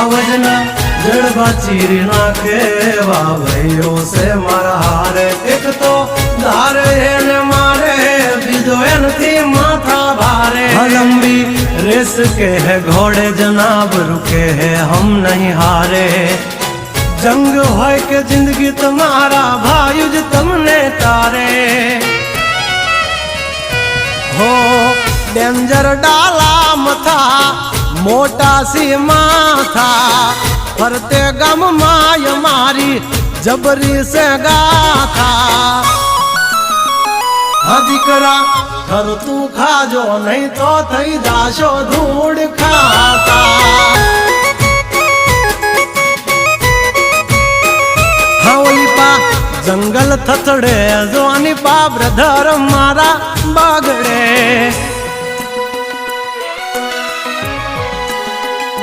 आवजना जड़बा चीरी नाखे भाइयों से मारा हारे एक तो धारे ने मारे बीजो एनथी माथा भारे लंबी रेस के है घोड़े जनाब रुके है हम नहीं हारे जंग होय के जिंदगी तुम्हारा भायुज तुमने तारे हो डेंजर डाला मथा मोटा सी माथा फरते गम माय मारी जबरी से गाथा दीकरा घर तू खाजो नहीं तो थई जाशो धूड़ खाता हावली पा जंगल थथड़े जोनी पा ब्रदर मारा बागड़े